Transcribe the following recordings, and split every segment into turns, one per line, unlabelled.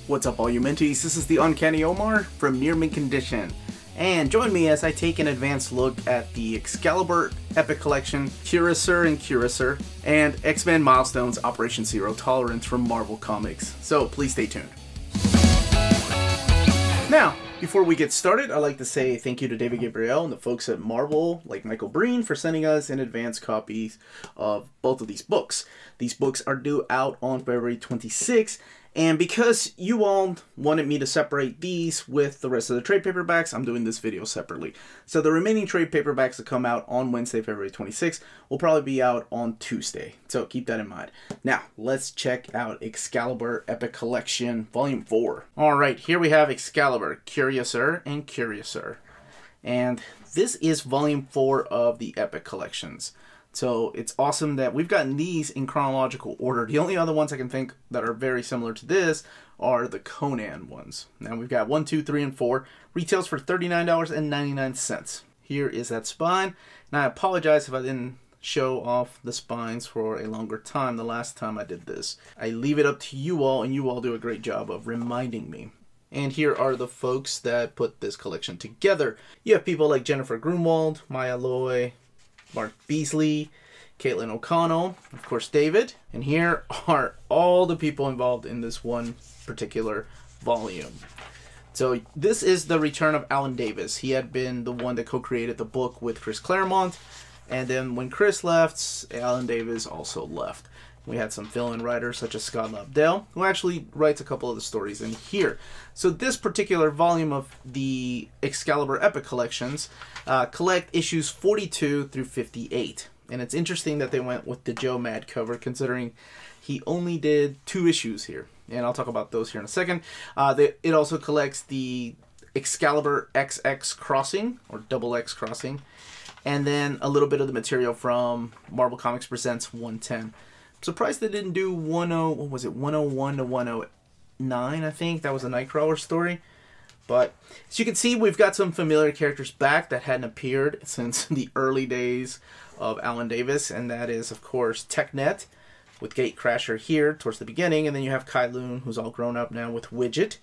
What's up all you mentees, this is the Uncanny Omar from Near Mint Condition. And join me as I take an advanced look at the Excalibur Epic Collection, Curiouser and Curiouser, and X-Men Milestones Operation Zero Tolerance from Marvel Comics. So please stay tuned. Now, before we get started, I'd like to say thank you to David Gabriel and the folks at Marvel, like Michael Breen, for sending us an advance copies of both of these books. These books are due out on February 26th, and because you all wanted me to separate these with the rest of the trade paperbacks, I'm doing this video separately. So the remaining trade paperbacks that come out on Wednesday, February 26th, will probably be out on Tuesday. So keep that in mind. Now, let's check out Excalibur Epic Collection Volume 4. Alright, here we have Excalibur, Curiouser and Curiouser. And this is Volume 4 of the Epic Collections. So it's awesome that we've gotten these in chronological order. The only other ones I can think that are very similar to this are the Conan ones. Now we've got 1, 2, 3, and 4. Retails for $39.99. Here is that spine. And I apologize if I didn't show off the spines for a longer time the last time I did this. I leave it up to you all, and you all do a great job of reminding me. And here are the folks that put this collection together. You have people like Jennifer Grunwald, Maya Loy, Mark Beasley, Caitlin O'Connell, of course David, and here are all the people involved in this one particular volume. So this is the return of Alan Davis. He had been the one that co-created the book with Chris Claremont, and then when Chris left, Alan Davis also left. We had some fill-in writers such as Scott Lobdell, who actually writes a couple of the stories in here. So this particular volume of the Excalibur Epic Collections collect issues 42 through 58. And it's interesting that they went with the Joe Mad cover, considering he only did 2 issues here. And I'll talk about those here in a second. It also collects the Excalibur XX Crossing, or Double X Crossing, and then a little bit of the material from Marvel Comics Presents 110. I'm surprised they didn't do 101 to 109, I think. That was a Nightcrawler story. But as you can see, we've got some familiar characters back that hadn't appeared since the early days of Alan Davis. And that is, of course, TechNet with Gatecrasher here towards the beginning. And then you have Kylun, who's all grown up now, with Widget.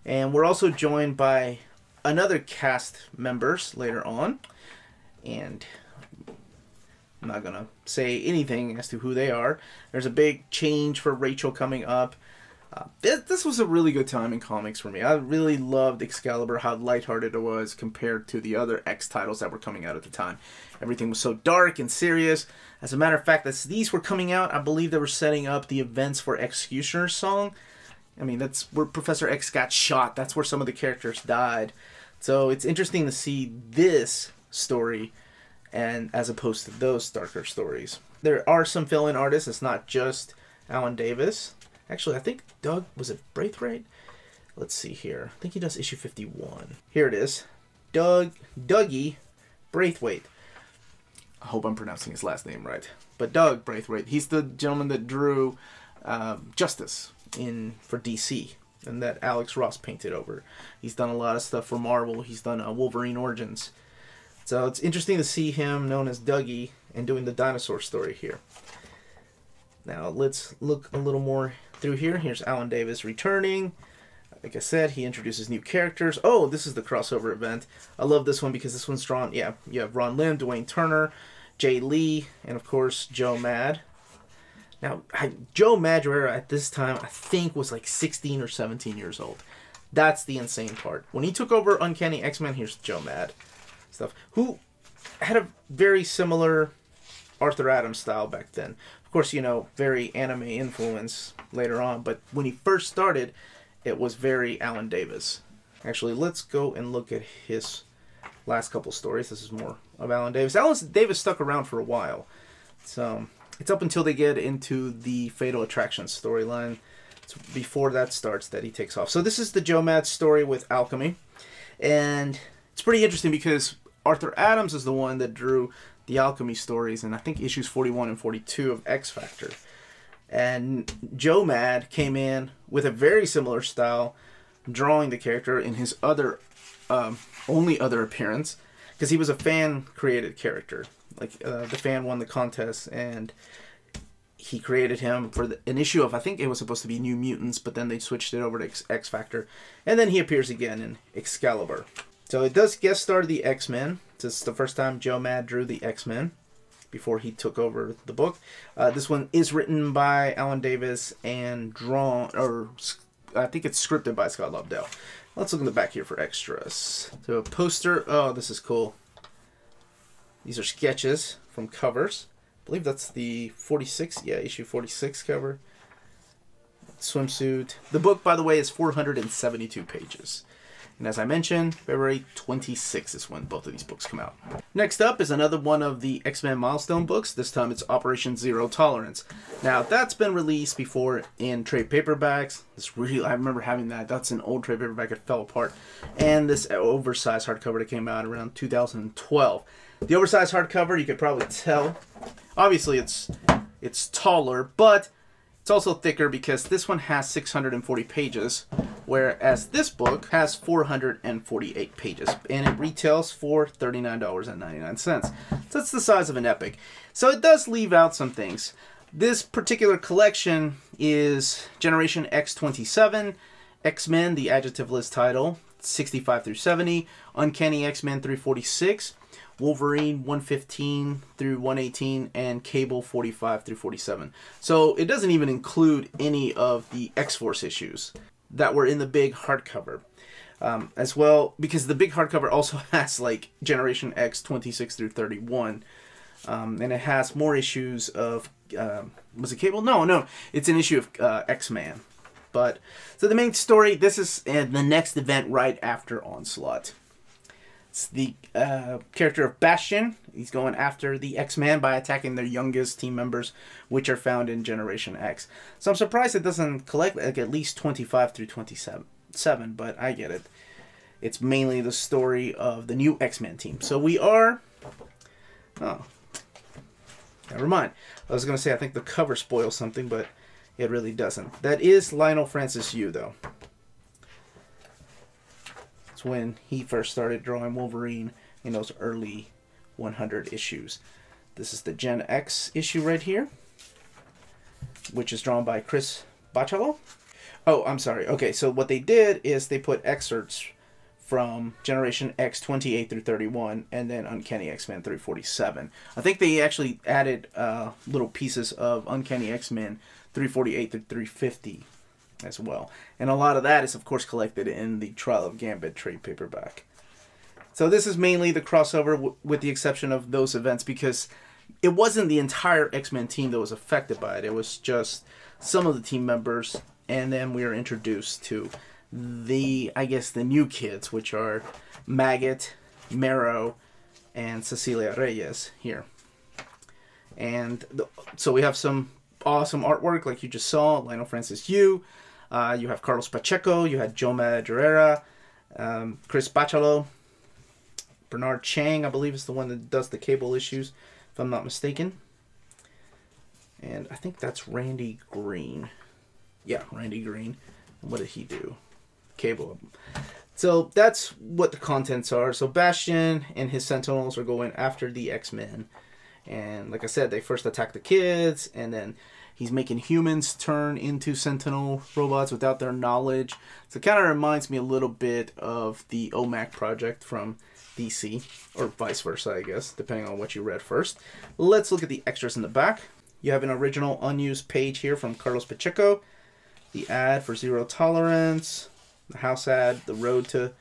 And we're also joined by another cast members later on. And I'm not going to say anything as to who they are. There's a big change for Rachel coming up. This was a really good time in comics for me. I really loved Excalibur, how lighthearted it was compared to the other X titles that were coming out at the time. Everything was so dark and serious. As a matter of fact, as these were coming out, I believe they were setting up the events for Executioner's Song. I mean, that's where Professor X got shot. That's where some of the characters died. So it's interesting to see this story, and as opposed to those darker stories. There are some fill-in artists. It's not just Alan Davis. Actually, I think Doug, was it Braithwaite? Let's see here. I think he does issue 51. Here it is. Dougie Braithwaite. I hope I'm pronouncing his last name right. But Doug Braithwaite. He's the gentleman that drew Justice for DC, and that Alex Ross painted over. He's done a lot of stuff for Marvel. He's done Wolverine Origins. So it's interesting to see him known as Dougie and doing the dinosaur story here. Now let's look a little more through here. Here's Alan Davis returning. Like I said, he introduces new characters. Oh, this is the crossover event. I love this one because this one's drawn. Yeah, you have Ron Lim, Dwayne Turner, Jay Lee, and of course Joe Mad. Now, Joe Madureira at this time, I think, was like 16 or 17 years old. That's the insane part. When he took over Uncanny X-Men, here's Joe Mad stuff, who had a very similar Arthur Adams style back then. Of course, you know, very anime influence later on, but when he first started, it was very Alan Davis. Actually, let's go and look at his last couple stories. This is more of Alan Davis. Alan Davis stuck around for a while. So it's up until they get into the Fatal Attraction storyline. It's before that starts that he takes off. So this is the Joe Mad story with Alchemy. And it's pretty interesting because Arthur Adams is the one that drew the Alchemy stories, and I think issues 41 and 42 of X Factor. And Joe Mad came in with a very similar style, drawing the character in his only other appearance, because he was a fan-created character. Like, the fan won the contest, and he created him for an issue of, I think it was supposed to be New Mutants, but then they switched it over to X Factor. And then he appears again in Excalibur. So it does guest star the X-Men. This is the first time Joe Mad drew the X-Men before he took over the book. This one is written by Alan Davis and drawn, or I think it's scripted by Scott Lobdell. Let's look in the back here for extras. So a poster. Oh, this is cool. These are sketches from covers. I believe that's the 46, yeah, issue 46 cover. Swimsuit. The book, by the way, is 472 pages. And as I mentioned, February 26th is when both of these books come out. Next up is another one of the X-Men Milestone books. This time it's Operation Zero Tolerance. Now, that's been released before in trade paperbacks. I remember having that. That's an old trade paperback. It fell apart. And this oversized hardcover that came out around 2012. The oversized hardcover, you could probably tell. Obviously, it's taller, but it's also thicker because this one has 640 pages, whereas this book has 448 pages, and it retails for $39.99. So that's the size of an Epic. So it does leave out some things. This particular collection is Generation X-27, X-Men, the adjective list title, 65 through 70, Uncanny X-Men 346, Wolverine 115 through 118, and Cable 45 through 47. So it doesn't even include any of the X-Force issues that were in the big hardcover. As well, because the big hardcover also has like Generation X 26 through 31. And it has more issues of, was it Cable? No, it's an issue of X-Man. But, so the main story, this is the next event right after Onslaught. It's the character of Bastion. He's going after the X-Men by attacking their youngest team members, which are found in Generation X. So I'm surprised it doesn't collect like at least 25 through 27, but I get it. It's mainly the story of the new X-Men team. So we are... Oh. Never mind. I was going to say I think the cover spoils something, but it really doesn't. That is Lionel Francis Yu, though. When he first started drawing Wolverine in those early 100 issues. This is the Gen X issue right here, which is drawn by Chris Bachalo. Oh, I'm sorry. Okay, so what they did is they put excerpts from Generation X 28 through 31 and then Uncanny X-Men 347. I think they actually added little pieces of Uncanny X-Men 348 through 350. As well. And a lot of that is, of course, collected in the Trial of Gambit trade paperback. So this is mainly the crossover with the exception of those events because it wasn't the entire X-Men team that was affected by it. It was just some of the team members, and then we are introduced to I guess, the new kids, which are Maggot, Marrow, and Cecilia Reyes here. And so we have some awesome artwork like you just saw, Lionel Francis Yu. You have Carlos Pacheco, you had Joe Madureira, Chris Bachalo, Bernard Chang, I believe is the one that does the Cable issues, if I'm not mistaken. And I think that's Randy Green. Yeah, Randy Green. And what did he do? Cable. So that's what the contents are. So Bastion and his Sentinels are going after the X-Men. And like I said, they first attack the kids, and then he's making humans turn into Sentinel robots without their knowledge. So it kind of reminds me a little bit of the OMAC project from DC, or vice versa, I guess, depending on what you read first. Let's look at the extras in the back. You have an original unused page here from Carlos Pacheco, the ad for Zero Tolerance, the house ad, the road to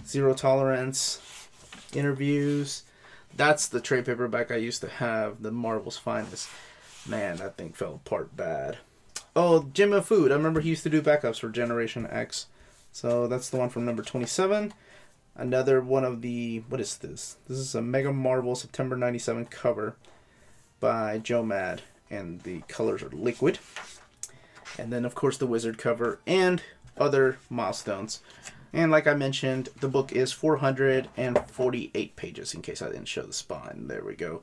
Zero Tolerance, interviews. That's the trade paperback I used to have, the Marvel's Finest. Man, that thing fell apart bad. Oh, Jim Food. I remember he used to do backups for Generation X. So that's the one from number 27. Another one of the... What is this? This is a Mega Marvel September 97 cover by Joe Mad. And the colors are liquid. And then, of course, the Wizard cover and other milestones. And like I mentioned, the book is 448 pages, in case I didn't show the spine. There we go.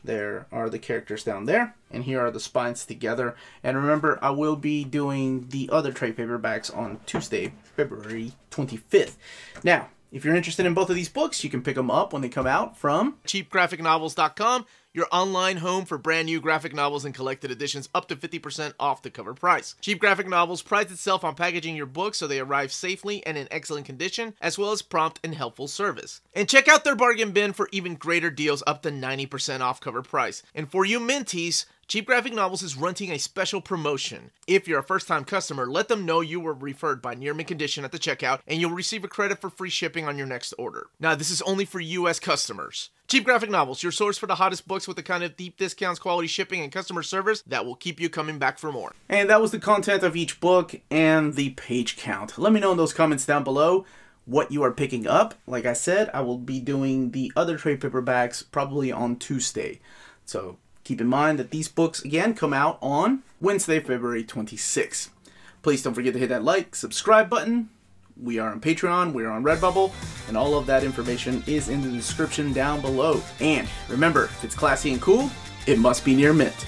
There are the characters down there, and here are the spines together. And remember, I will be doing the other trade paperbacks on Tuesday, February 25th. Now, if you're interested in both of these books, you can pick them up when they come out from
cheapgraphicnovels.com. your online home for brand new graphic novels and collected editions up to 50% off the cover price. Cheap Graphic Novels prides itself on packaging your books so they arrive safely and in excellent condition, as well as prompt and helpful service. And check out their bargain bin for even greater deals up to 90% off cover price. And for you Minties, Cheap Graphic Novels is running a special promotion. If you're a first-time customer, let them know you were referred by Near Mint Condition at the checkout, and you'll receive a credit for free shipping on your next order. Now, this is only for U.S. customers. Cheap Graphic Novels, your source for the hottest books with the kind of deep discounts, quality shipping, and customer service that will keep you coming back for more.
And that was the content of each book and the page count. Let me know in those comments down below what you are picking up. Like I said, I will be doing the other trade paperbacks probably on Tuesday. So keep in mind that these books, again, come out on Wednesday, February 26th. Please don't forget to hit that like, subscribe button. We are on Patreon, we are on Redbubble, and all of that information is in the description down below. And remember, if it's classy and cool, it must be Near Mint.